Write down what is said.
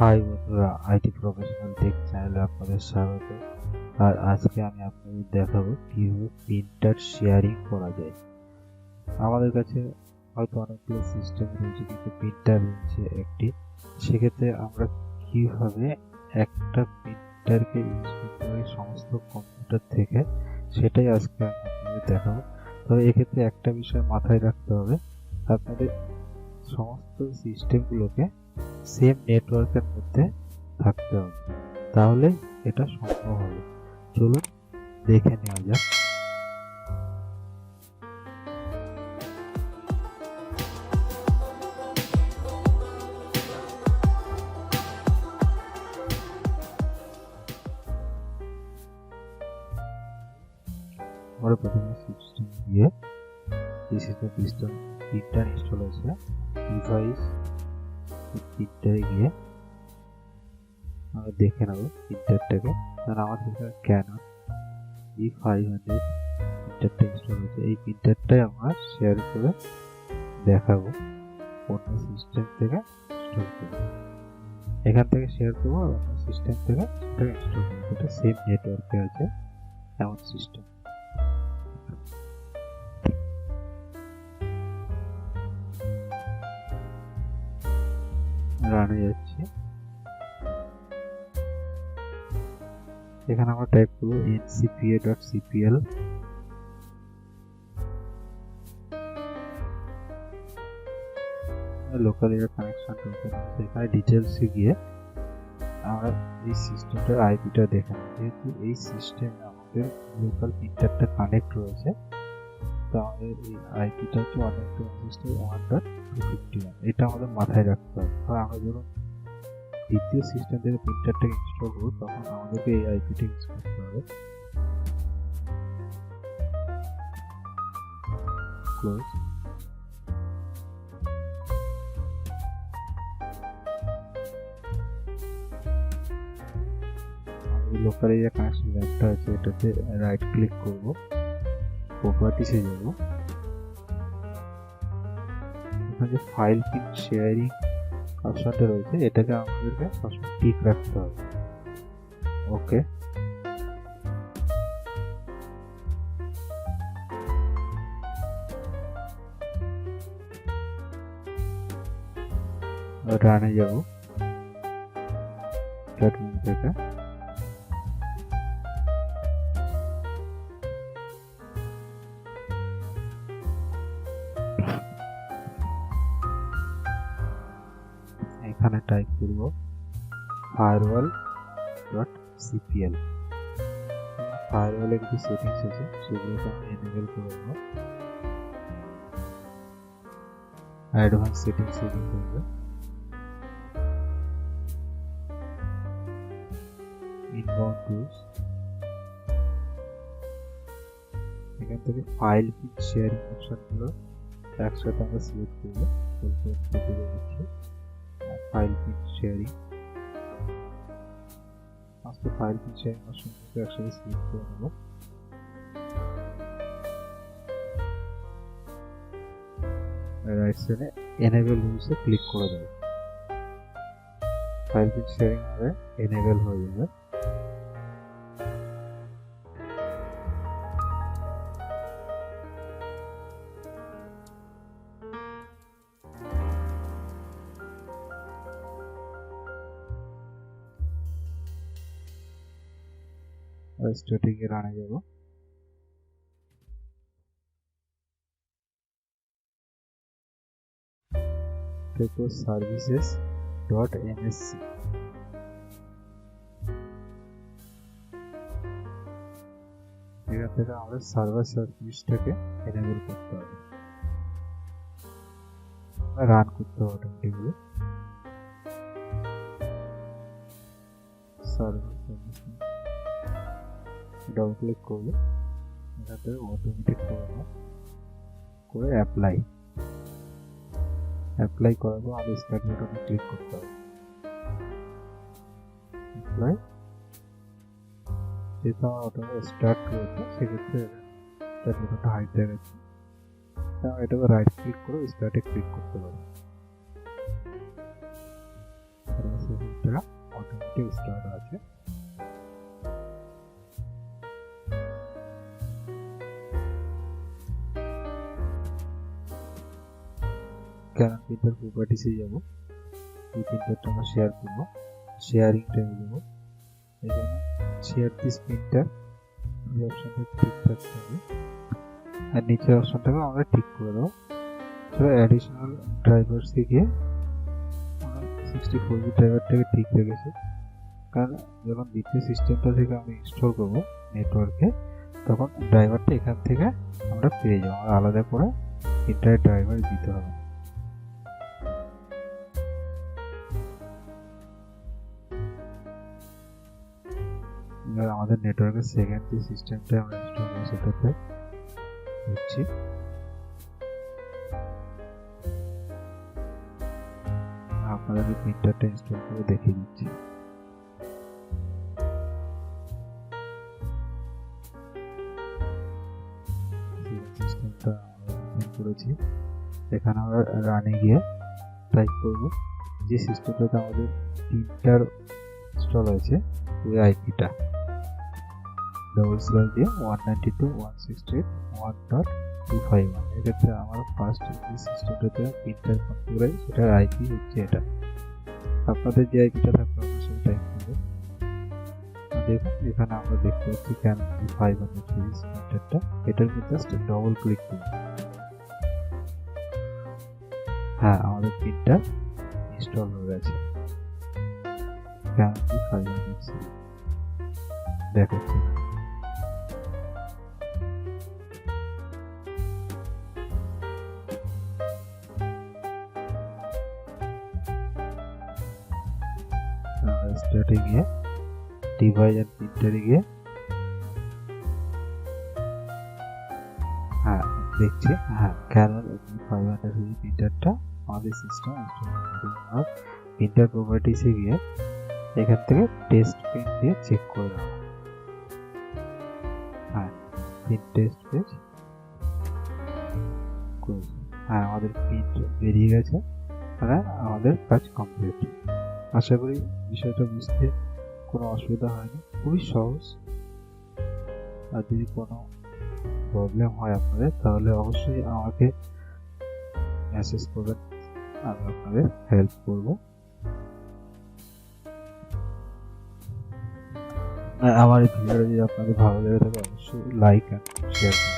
High বন্ধুরা, IT professional take চ্যানেলে আপনাদের স্বাগত। আর আজকে আমি আপনাদের দেখাবো কিভাবে প্রিন্টার শেয়ারিং করা যায়। আমাদের কাছে হয়তো অনেকগুলো সিস্টেম রয়েছে, কিন্তু প্রিন্টার রয়েছে একটি। সেক্ষেত্রে আমরা কিভাবে একটা প্রিন্টারকে ইউজ করতে পারি সমস্ত কম্পিউটার থেকে, সেটাই আজকে আমি আপনাদের দেখাবো। তবে এক্ষেত্রে একটা বিষয় মাথায় রাখতে হবে, আপনাদের সমস্ত সিস্টেমগুলোকে সেম নেটওয়ার্কের মধ্যে থাকতে হবে, তাহলে এটা সম্ভব হবে। চলুন দেখে নেওয়া যাক। আমরা প্রথমে সিস্টেম গিয়ে যে সিস্টেম প্রিন্টার ইনস্টল হয়েছে ডিভাইস প্রিন্টারে গিয়ে আমরা দেখে নেব প্রিন্টারটাকে। কারণ আমাদের এখানে ক্যানন E500 প্রিন্টারটা ইনস্টল হয়েছে। এই প্রিন্টারটাই আমরা শেয়ার করে দেখাবো অন্য সিস্টেম থেকে ইনস্টল করবো। এখান থেকে শেয়ার করবো আর অন্য সিস্টেম থেকে সেটা ইনস্টল করবো, এটা সেম নেটওয়ার্কে আছে এমন সিস্টেম। রানে যাচ্ছি, এখানে আমরা টাইপ করবো ncpa.cpl। লোকাল এরিয়া কানেকশন এখানে ডিটেলসে গিয়ে আমরা এই সিস্টেমটার আইপিটা দেখে নেব। যেহেতু এই সিস্টেমে আমাদের লোকাল প্রিন্টারটা কানেক্ট রয়েছে, তো আমাদের এই আইপিটা হচ্ছে 192.168.251। এটা আমাদের মাথায় রাখতে হবে। আর আমরা যখন দ্বিতীয় সিস্টেম থেকে প্রিন্টারটাকে ইনস্টল করবো, তখন আমাদেরকে এই আইপিটা ইউজ করতে হবে। ক্লোজ। লোকাল এরিয়া কানেকশন ল্যাবটা আছে, এটাতে রাইট ক্লিক করব, প্রপার্টিসে যাব। এখানে যে ফাইল পিন শেয়ারিং অপশনটা রয়েছে, এটাকে আমাদেরকে সবসময় টিক রাখতে হবে। ওকে, রানে যাব স্টার্ট মেনু থেকে। এখানে টাইপ করব firewall.cpl। ফায়ারওয়ালের কিছু সেটিংস আছে, সেগুলোকে আমি এনেবল করে দেবো। অ্যাডভান্স সেটিংস এ যেতে হবে, ইনবাউন্ড টুলস, এখান থেকে ফাইল পিন শেয়ারিং অপশনগুলো একসাথে আমরা সিলেক্ট করবো। ফাইল পিন শেয়ারিং, সমস্ত ফাইল পিন শেয়ারিং অপশনগুলো একসাথে সিলেক্ট করে নেব। রাইট সাইডে এনেবল রুলসে ক্লিক করে দেব। ফাইল পিন শেয়ারিং হবে এনেবল হয়ে যাবে। স্ট্যাটিক এ রানে যাব। তারপর services.msc, এখান থেকে আমাদের সার্ভার সার্ভিসটাকে এনেবল করতে হবে, রান করতে হবে automatically. Server service double click করলে এখান থেকে অটোমেটিক করে অ্যাপ্লাই করার পর আমাদের স্টার্ট বাটনে ক্লিক করতে হবে। অ্যাপ্লাই, যেহেতু আমার অটোমেটিক স্টার্ট রয়েছে, সেক্ষেত্রে স্টার্ট বাটনটা হাইড হয়ে গেছে। এটাকে রাইট ক্লিক করে স্টার্টে ক্লিক করতে পারি। প্রিন্টারটা ইনস্টল আছে। ক্যানন প্রিন্টার প্রপার্টিসে যাব, এই প্রিন্টারটা আমরা শেয়ার করব, শেয়ারিং ট্যাবে যাব, এখানে শেয়ার দিস প্রিন্টার এই অপশনটা ঠিক থাকতে হবে, আর নিচের অপশনটাকে আমরা ঠিক করে দেবো। তাহলে অ্যাডিশনাল ড্রাইভার্সে গিয়ে আমরা 64 বিট ড্রাইভারটাকে ঠিক রেখেছি, কারণ যখন দ্বিতীয় সিস্টেমটা থেকে আমি ইনস্টল করবো নেটওয়ার্কে, তখন ড্রাইভারটা এখান থেকে আমরা পেয়ে যাবো, আর আলাদা করে প্রিন্টারের ড্রাইভার দিতে হবে। এবার আমাদের নেটওয়ার্কের সেকেন্ড যে সিস্টেমটা আমরা ইনস্টল করবো সেটাতে হচ্ছে আপনাদের প্রিন্টারটা ইনস্টল করে দেখিয়ে দিচ্ছি। সিস্টেমটা আমরা ওপেন করেছি, এখানে আমরা রানে গিয়ে টাইপ করব যে সিস্টেমটাতে আমাদের প্রিন্টার ইনস্টল হয়েছে ওই আইপিটা // দিয়ে 192.168.1.251। এক্ষেত্রে আমার ফার্স্ট যে সিস্টেমটাতে প্রিন্টার কনফিগার সেটার আইপি হচ্ছে এটা। আপনাদের যে আইপিটা থাকবে অবশ্যই টাইপ করবেন। দেখুন এখানে আমরা দেখতে পাচ্ছি ক্যানন G500 সিরিজ প্রিন্টারটা, এটার উপর জাস্ট ডবল ক্লিক করুন। হ্যাঁ, আমাদের প্রিন্টার ইনস্টল হয়ে গেছে ক্যানন G500 সিরিজ দেখাচ্ছে। স্টার্টে গিয়ে ডিভাইস এন্ড প্রিন্টারে গিয়ে হ্যাঁ দেখছি, হ্যাঁ ক্যানন G500 প্রিন্টারটা আমাদের সিস্টেম ইনস্টল করে আর প্রিন্টার প্রপার্টিসে গিয়ে এখান থেকে টেস্ট প্রিন্ট দিয়ে চেক করে নেব। হ্যাঁ প্রিন্ট টেস্ট পেজ, হ্যাঁ আমাদের প্রিন্ট বেরিয়ে গেছে, মানে আমাদের কাজ কমপ্লিট। আশা করি বিষয়টা বুঝতে কোনো অসুবিধা হয়নি, খুবই সহজ। আর যদি কোনো প্রবলেম হয় আপনাদের তাহলে অবশ্যই আমাকে মেসেজ করবেন, আমি আপনাদের হেল্প করব। আমার এই ভিডিওটা যদি আপনাদের ভালো লেগে থাকে অবশ্যই লাইক এন্ড শেয়ার করবেন।